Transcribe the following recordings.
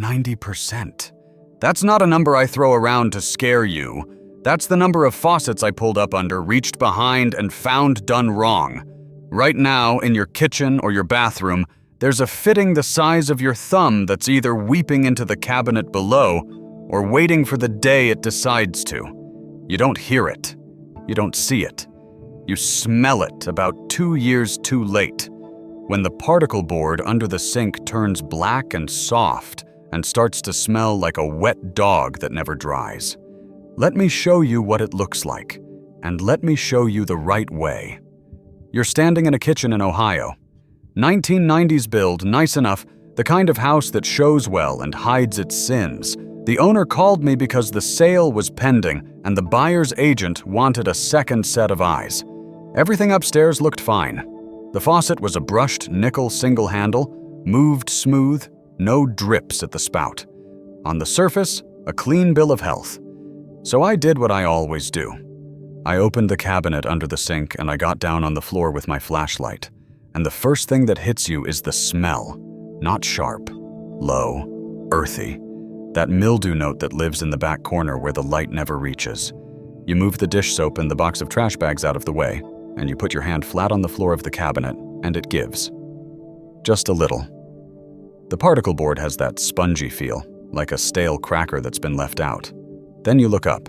90%. That's not a number I throw around to scare you. That's the number of faucets I pulled up under, reached behind, and found done wrong. Right now, in your kitchen or your bathroom, there's a fitting the size of your thumb that's either weeping into the cabinet below or waiting for the day it decides to. You don't hear it. You don't see it. You smell it about 2 years too late, when the particle board under the sink turns black and soft and starts to smell like a wet dog that never dries. Let me show you what it looks like, and let me show you the right way. You're standing in a kitchen in Ohio. 1990s build, nice enough, the kind of house that shows well and hides its sins. The owner called me because the sale was pending and the buyer's agent wanted a second set of eyes. Everything upstairs looked fine. The faucet was a brushed nickel single handle, moved smooth, no drips at the spout. On the surface, a clean bill of health. So I did what I always do. I opened the cabinet under the sink and I got down on the floor with my flashlight. And the first thing that hits you is the smell. Not sharp, low, earthy. That mildew note that lives in the back corner where the light never reaches. You move the dish soap and the box of trash bags out of the way, and you put your hand flat on the floor of the cabinet, and it gives. Just a little. The particle board has that spongy feel, like a stale cracker that's been left out. Then you look up,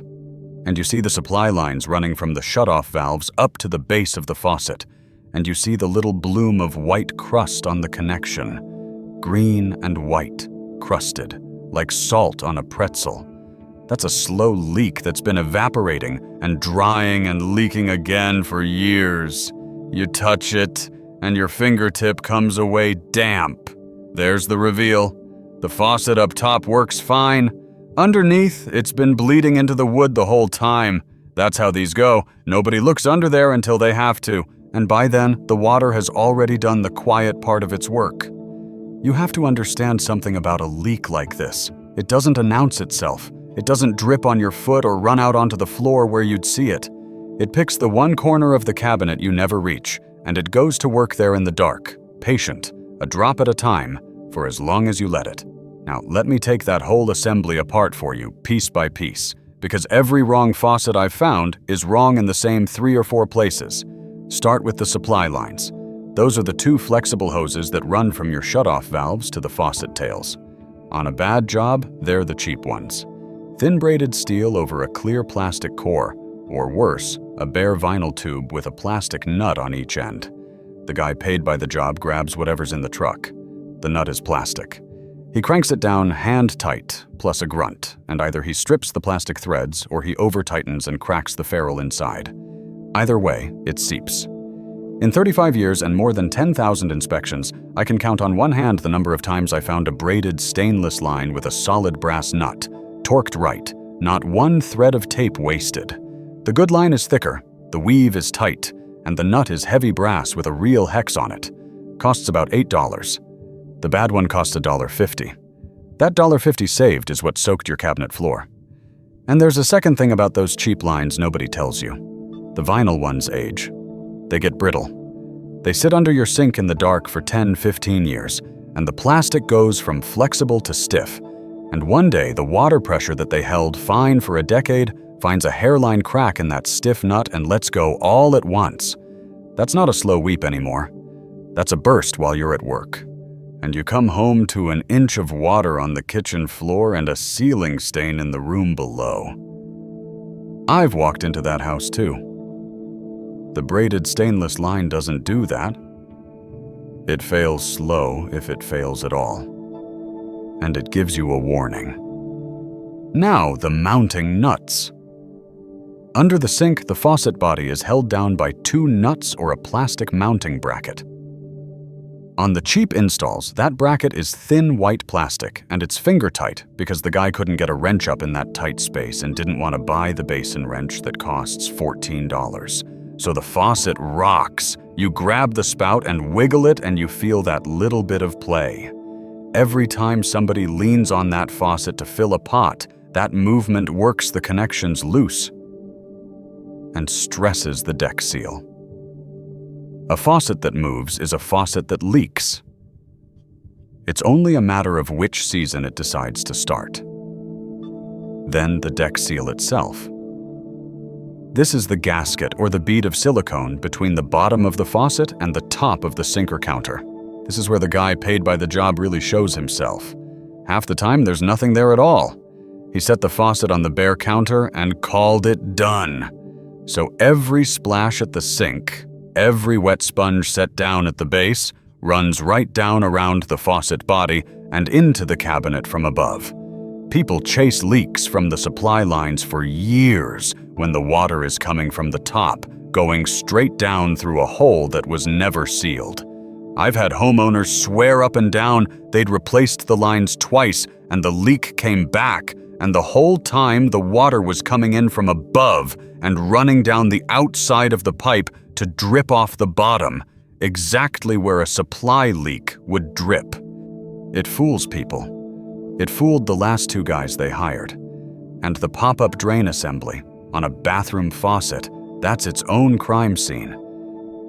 and you see the supply lines running from the shutoff valves up to the base of the faucet, and you see the little bloom of white crust on the connection. Green and white, crusted, like salt on a pretzel. That's a slow leak that's been evaporating and drying and leaking again for years. You touch it, and your fingertip comes away damp. There's the reveal. The faucet up top works fine. Underneath, it's been bleeding into the wood the whole time. That's how these go. Nobody looks under there until they have to, and by then, the water has already done the quiet part of its work. You have to understand something about a leak like this. It doesn't announce itself. It doesn't drip on your foot or run out onto the floor where you'd see it. It picks the one corner of the cabinet you never reach, and it goes to work there in the dark, patient, a drop at a time, for as long as you let it. Now, let me take that whole assembly apart for you, piece by piece, because every wrong faucet I've found is wrong in the same 3 or 4 places. Start with the supply lines. Those are the 2 flexible hoses that run from your shutoff valves to the faucet tails. On a bad job, they're the cheap ones. Thin braided steel over a clear plastic core, or worse, a bare vinyl tube with a plastic nut on each end. The guy paid by the job grabs whatever's in the truck. The nut is plastic. He cranks it down hand tight, plus a grunt, and either he strips the plastic threads or he over-tightens and cracks the ferrule inside. Either way, it seeps. In 35 years and more than 10,000 inspections, I can count on one hand the number of times I found a braided stainless line with a solid brass nut, torqued right, not one thread of tape wasted. The good line is thicker, the weave is tight, and the nut is heavy brass with a real hex on it. Costs about $8. The bad one costs $1.50. That $1.50 saved is what soaked your cabinet floor. And there's a second thing about those cheap lines nobody tells you. The vinyl ones age. They get brittle. They sit under your sink in the dark for 10-15 years, and the plastic goes from flexible to stiff. And one day, the water pressure that they held fine for a decade finds a hairline crack in that stiff nut and lets go all at once. That's not a slow weep anymore. That's a burst while you're at work. And you come home to an inch of water on the kitchen floor and a ceiling stain in the room below. I've walked into that house too. The braided stainless line doesn't do that. It fails slow if it fails at all. And it gives you a warning. Now the mounting nuts. Under the sink, the faucet body is held down by 2 nuts or a plastic mounting bracket. On the cheap installs, that bracket is thin white plastic, and it's finger tight because the guy couldn't get a wrench up in that tight space and didn't want to buy the basin wrench that costs $14. So the faucet rocks. You grab the spout and wiggle it and you feel that little bit of play. Every time somebody leans on that faucet to fill a pot, that movement works the connections loose and stresses the deck seal. A faucet that moves is a faucet that leaks. It's only a matter of which season it decides to start. Then the deck seal itself. This is the gasket or the bead of silicone between the bottom of the faucet and the top of the sinker counter. This is where the guy paid by the job really shows himself. Half the time, there's nothing there at all. He set the faucet on the bare counter and called it done. So every splash at the sink, every wet sponge set down at the base, runs right down around the faucet body and into the cabinet from above. People chase leaks from the supply lines for years when the water is coming from the top, going straight down through a hole that was never sealed. I've had homeowners swear up and down they'd replaced the lines twice and the leak came back, and the whole time the water was coming in from above and running down the outside of the pipe to drip off the bottom, exactly where a supply leak would drip. It fools people. It fooled the last two guys they hired. And the pop-up drain assembly on a bathroom faucet, that's its own crime scene.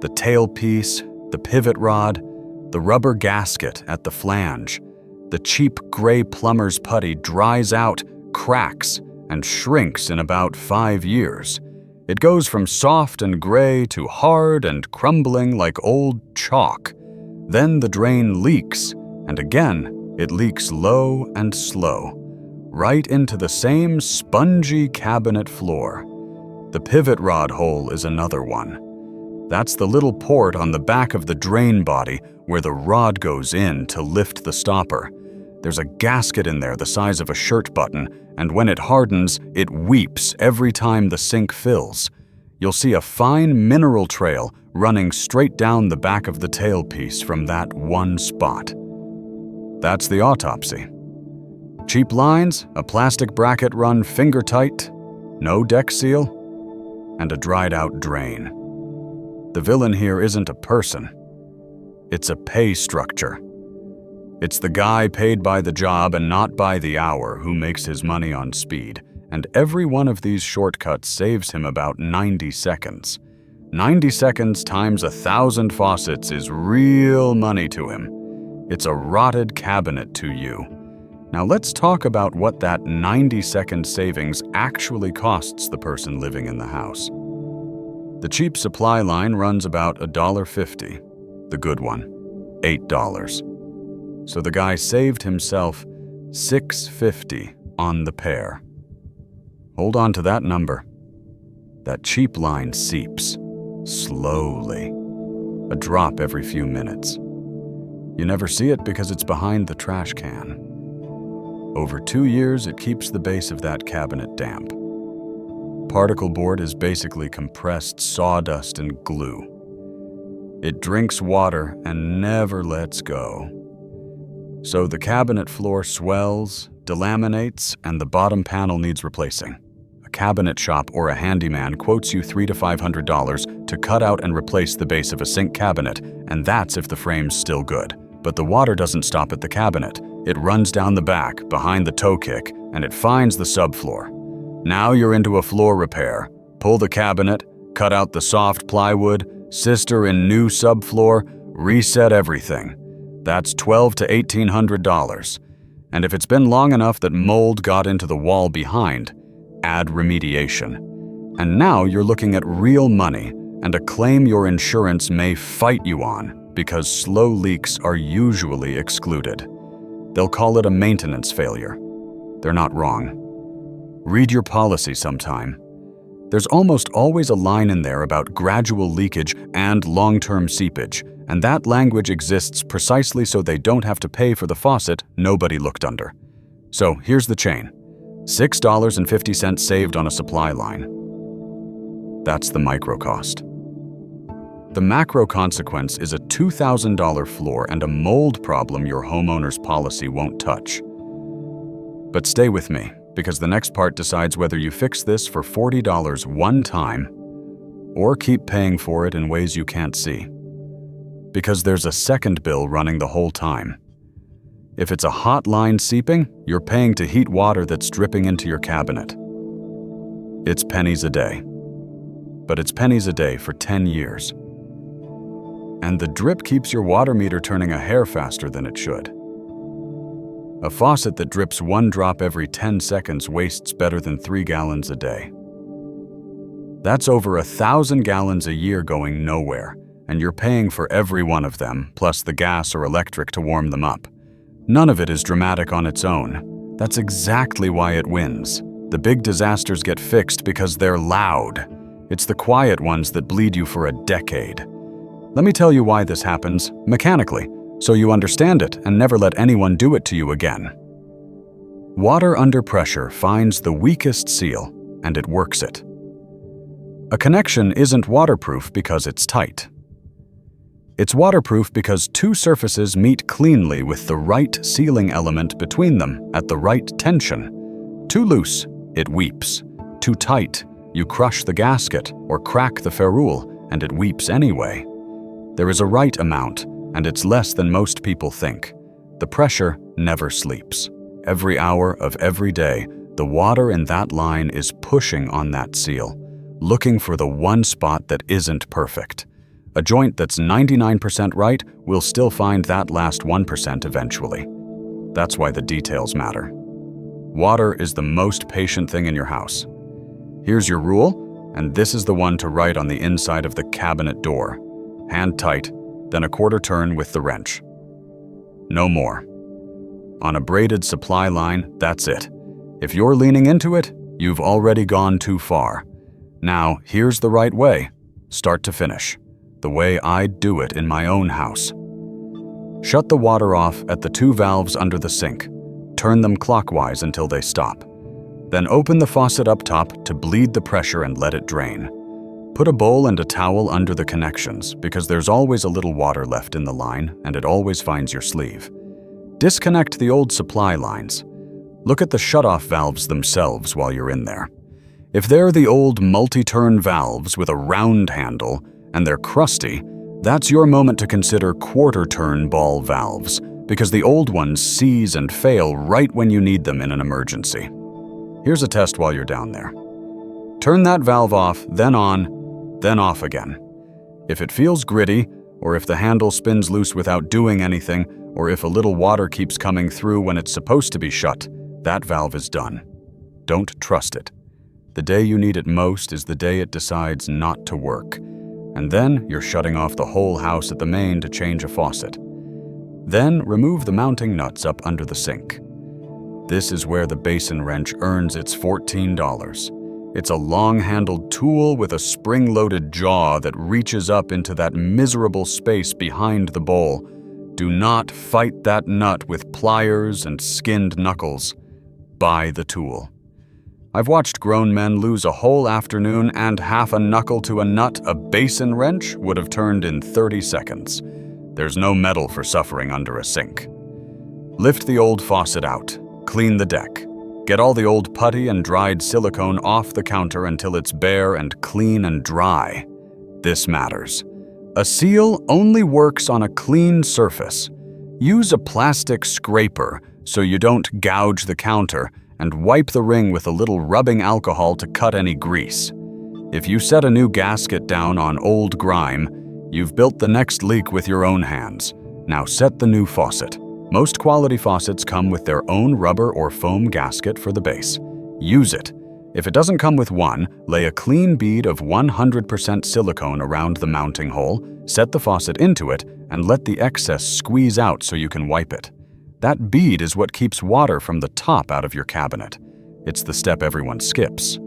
The tailpiece, the pivot rod, the rubber gasket at the flange, the cheap gray plumber's putty dries out, cracks, and shrinks in about 5 years. It goes from soft and gray to hard and crumbling like old chalk. Then the drain leaks, and again, it leaks low and slow, right into the same spongy cabinet floor. The pivot rod hole is another one. That's the little port on the back of the drain body where the rod goes in to lift the stopper. There's a gasket in there the size of a shirt button, and when it hardens, it weeps every time the sink fills. You'll see a fine mineral trail running straight down the back of the tailpiece from that one spot. That's the autopsy. Cheap lines, a plastic bracket run finger tight, no deck seal, and a dried out drain. The villain here isn't a person. It's a pay structure. It's the guy paid by the job and not by the hour who makes his money on speed, and every one of these shortcuts saves him about 90 seconds. 90 seconds times 1,000 faucets is real money to him. It's a rotted cabinet to you. Now let's talk about what that 90-second savings actually costs the person living in the house. The cheap supply line runs about $1.50. The good one, $8. So the guy saved himself $6.50 on the pair. Hold on to that number. That cheap line seeps, slowly, a drop every few minutes. You never see it because it's behind the trash can. Over 2 years, it keeps the base of that cabinet damp. Particle board is basically compressed sawdust and glue. It drinks water and never lets go. So the cabinet floor swells, delaminates, and the bottom panel needs replacing. A cabinet shop or a handyman quotes you $300 to $500 to cut out and replace the base of a sink cabinet, and that's if the frame's still good. But the water doesn't stop at the cabinet. It runs down the back, behind the toe kick, and it finds the subfloor. Now you're into a floor repair. Pull the cabinet, cut out the soft plywood, sister in new subfloor, reset everything. That's $1,200 to $1,800. And if it's been long enough that mold got into the wall behind, add remediation. And now you're looking at real money and a claim your insurance may fight you on because slow leaks are usually excluded. They'll call it a maintenance failure. They're not wrong. Read your policy sometime. There's almost always a line in there about gradual leakage and long-term seepage, and that language exists precisely so they don't have to pay for the faucet nobody looked under. So here's the chain. $6.50 saved on a supply line. That's the micro cost. The macro consequence is a $2,000 floor and a mold problem your homeowner's policy won't touch. But stay with me, because the next part decides whether you fix this for $40 one time or keep paying for it in ways you can't see. Because there's a second bill running the whole time. If it's a hot line seeping, you're paying to heat water that's dripping into your cabinet. It's pennies a day. But it's pennies a day for 10 years. And the drip keeps your water meter turning a hair faster than it should. A faucet that drips 1 drop every 10 seconds wastes better than 3 gallons a day. That's over 1,000 gallons a year going nowhere, and you're paying for every one of them, plus the gas or electric to warm them up. None of it is dramatic on its own. That's exactly why it wins. The big disasters get fixed because they're loud. It's the quiet ones that bleed you for a decade. Let me tell you why this happens, mechanically, so you understand it and never let anyone do it to you again. Water under pressure finds the weakest seal, and it works it. A connection isn't waterproof because it's tight. It's waterproof because 2 surfaces meet cleanly with the right sealing element between them at the right tension. Too loose, it weeps. Too tight, you crush the gasket or crack the ferrule, and it weeps anyway. There is a right amount, and it's less than most people think. The pressure never sleeps. Every hour of every day, the water in that line is pushing on that seal, looking for the one spot that isn't perfect. A joint that's 99% right will still find that last 1% eventually. That's why the details matter. Water is the most patient thing in your house. Here's your rule, and this is the one to write on the inside of the cabinet door. Hand tight, then a quarter turn with the wrench. No more. On a braided supply line, that's it. If you're leaning into it, you've already gone too far. Now, here's the right way, start to finish, the way I'd do it in my own house. Shut the water off at the 2 valves under the sink. Turn them clockwise until they stop. Then open the faucet up top to bleed the pressure and let it drain. Put a bowl and a towel under the connections because there's always a little water left in the line and it always finds your sleeve. Disconnect the old supply lines. Look at the shutoff valves themselves while you're in there. If they're the old multi-turn valves with a round handle and they're crusty, that's your moment to consider quarter-turn ball valves because the old ones seize and fail right when you need them in an emergency. Here's a test while you're down there. Turn that valve off, then on, then off again. If it feels gritty, or if the handle spins loose without doing anything, or if a little water keeps coming through when it's supposed to be shut, that valve is done. Don't trust it. The day you need it most is the day it decides not to work. And then you're shutting off the whole house at the main to change a faucet. Then remove the mounting nuts up under the sink. This is where the basin wrench earns its $14. It's a long-handled tool with a spring-loaded jaw that reaches up into that miserable space behind the bowl. Do not fight that nut with pliers and skinned knuckles. Buy the tool. I've watched grown men lose a whole afternoon and half a knuckle to a nut a basin wrench would have turned in 30 seconds. There's no medal for suffering under a sink. Lift the old faucet out. Clean the deck. Get all the old putty and dried silicone off the counter until it's bare and clean and dry. This matters. A seal only works on a clean surface. Use a plastic scraper so you don't gouge the counter and wipe the ring with a little rubbing alcohol to cut any grease. If you set a new gasket down on old grime, you've built the next leak with your own hands. Now set the new faucet. Most quality faucets come with their own rubber or foam gasket for the base. Use it. If it doesn't come with one, lay a clean bead of 100% silicone around the mounting hole, set the faucet into it, and let the excess squeeze out so you can wipe it. That bead is what keeps water from the top out of your cabinet. It's the step everyone skips.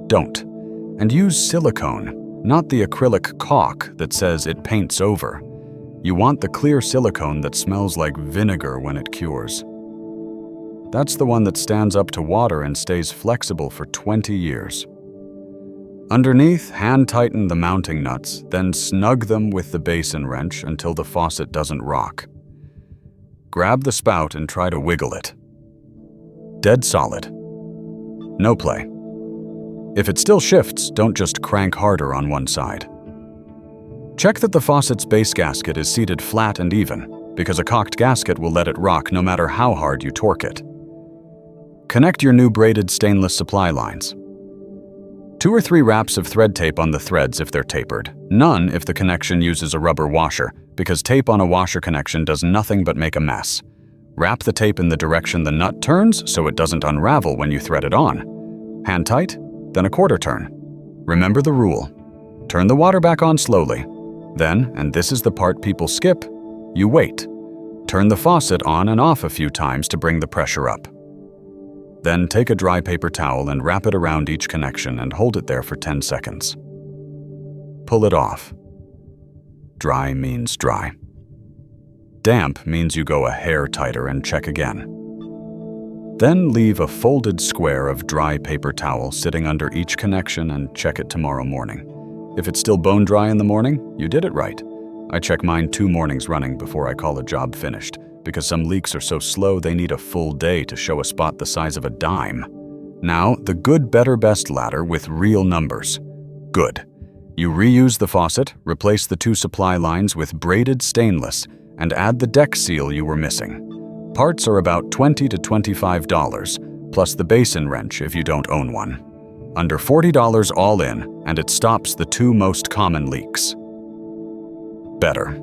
Don't. And use silicone, not the acrylic caulk that says it paints over. You want the clear silicone that smells like vinegar when it cures. That's the one that stands up to water and stays flexible for 20 years. Underneath, hand tighten the mounting nuts, then snug them with the basin wrench until the faucet doesn't rock. Grab the spout and try to wiggle it. Dead solid. No play. If it still shifts, don't just crank harder on one side. Check that the faucet's base gasket is seated flat and even, because a cocked gasket will let it rock no matter how hard you torque it. Connect your new braided stainless supply lines. 2 or 3 wraps of thread tape on the threads if they're tapered. None if the connection uses a rubber washer, because tape on a washer connection does nothing but make a mess. Wrap the tape in the direction the nut turns so it doesn't unravel when you thread it on. Hand tight, then a quarter turn. Remember the rule. Turn the water back on slowly. Then, and this is the part people skip, you wait. Turn the faucet on and off a few times to bring the pressure up. Then take a dry paper towel and wrap it around each connection and hold it there for 10 seconds. Pull it off. Dry means dry. Damp means you go a hair tighter and check again. Then leave a folded square of dry paper towel sitting under each connection and check it tomorrow morning. If it's still bone dry in the morning, you did it right. I check mine 2 mornings running before I call a job finished, because some leaks are so slow they need a full day to show a spot the size of a dime. Now, the good, better, best ladder with real numbers. Good. You reuse the faucet, replace the 2 supply lines with braided stainless, and add the deck seal you were missing. Parts are about $20 to $25, plus the basin wrench if you don't own one. Under $40 all in, and it stops the 2 most common leaks. Better.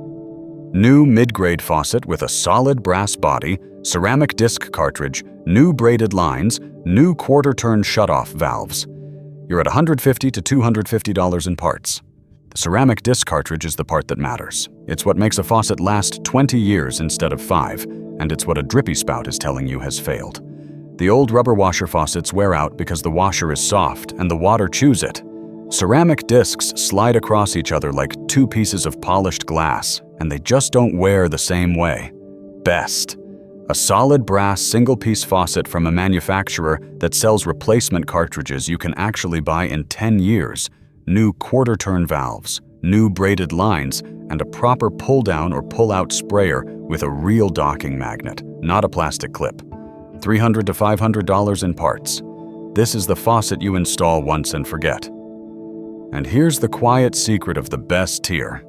New mid-grade faucet with a solid brass body, ceramic disc cartridge, new braided lines, new quarter-turn shutoff valves. You're at $150 to $250 in parts. The ceramic disc cartridge is the part that matters. It's what makes a faucet last 20 years instead of 5, and it's what a drippy spout is telling you has failed. The old rubber washer faucets wear out because the washer is soft and the water chews it. Ceramic discs slide across each other like 2 pieces of polished glass, and they just don't wear the same way. Best. A solid brass single-piece faucet from a manufacturer that sells replacement cartridges you can actually buy in 10 years. New quarter-turn valves, new braided lines, and a proper pull-down or pull-out sprayer with a real docking magnet, not a plastic clip. $300 to $500 in parts. This is the faucet you install once and forget. And here's the quiet secret of the best tier.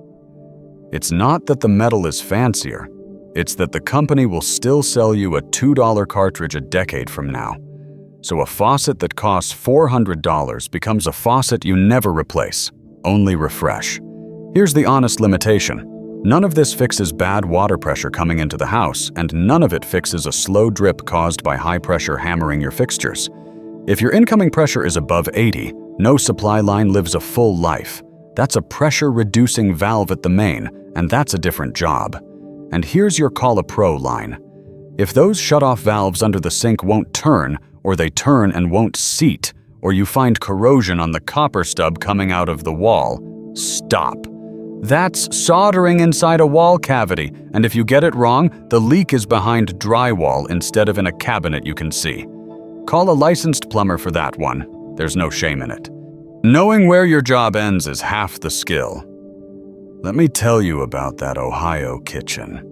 It's not that the metal is fancier, it's that the company will still sell you a $2 cartridge a decade from now. So a faucet that costs $400 becomes a faucet you never replace, only refresh. Here's the honest limitation. None of this fixes bad water pressure coming into the house, and none of it fixes a slow drip caused by high pressure hammering your fixtures. If your incoming pressure is above 80, no supply line lives a full life. That's a pressure-reducing valve at the main, and that's a different job. And here's your Call a Pro line. If those shut-off valves under the sink won't turn, or they turn and won't seat, or you find corrosion on the copper stub coming out of the wall, stop. That's soldering inside a wall cavity, and if you get it wrong, the leak is behind drywall instead of in a cabinet you can see. Call a licensed plumber for that one. There's no shame in it. Knowing where your job ends is half the skill. Let me tell you about that Ohio kitchen.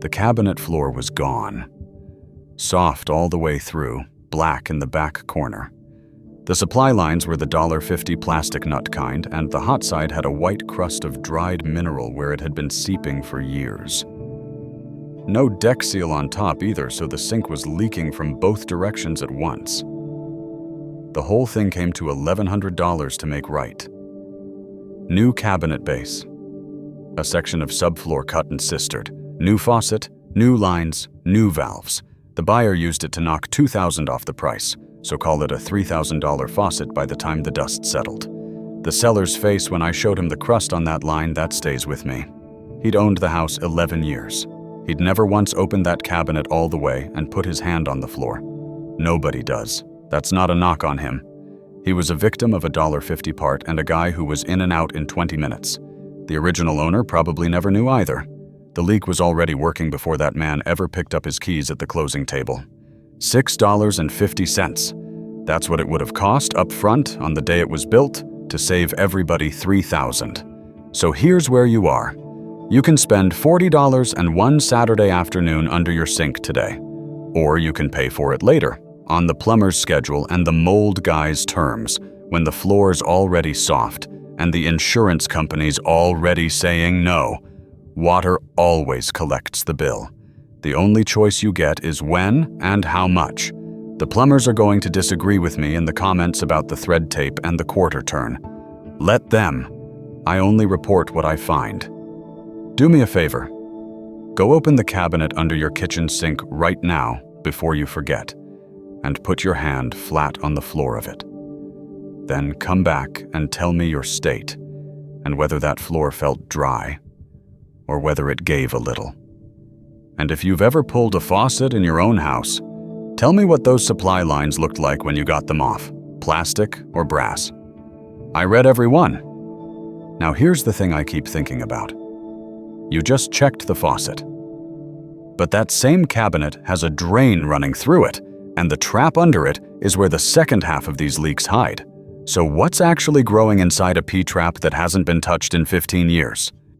The cabinet floor was gone. Soft all the way through, black in the back corner. The supply lines were the $1.50 plastic nut kind, and the hot side had a white crust of dried mineral where it had been seeping for years. No deck seal on top either, so the sink was leaking from both directions at once. The whole thing came to $1,100 to make right. New cabinet base. A section of subfloor cut and sistered. New faucet, new lines, new valves. The buyer used it to knock $2,000 off the price, so call it a $3,000 faucet by the time the dust settled. The seller's face when I showed him the crust on that line, that stays with me. He'd owned the house 11 years. He'd never once opened that cabinet all the way and put his hand on the floor. Nobody does. That's not a knock on him. He was a victim of a $1.50 part and a guy who was in and out in 20 minutes. The original owner probably never knew either. The leak was already working before that man ever picked up his keys at the closing table. $6.50. That's what it would have cost up front on the day it was built to save everybody $3,000. So here's where you are. You can spend $40 and one Saturday afternoon under your sink today. Or you can pay for it later, on the plumber's schedule and the mold guy's terms, when the floor's already soft and the insurance company's already saying no. Water always collects the bill. The only choice you get is when and how much. The plumbers are going to disagree with me in the comments about the thread tape and the quarter turn. Let them. I only report what I find. Do me a favor. Go open the cabinet under your kitchen sink right now before you forget, and put your hand flat on the floor of it. Then come back and tell me your state, and whether that floor felt dry, or whether it gave a little. And if you've ever pulled a faucet in your own house, tell me what those supply lines looked like when you got them off, plastic or brass. I read every one. Now here's the thing I keep thinking about. You just checked the faucet. But that same cabinet has a drain running through it, and the trap under it is where the second half of these leaks hide. So what's actually growing inside a P-trap that hasn't been touched in 15 years?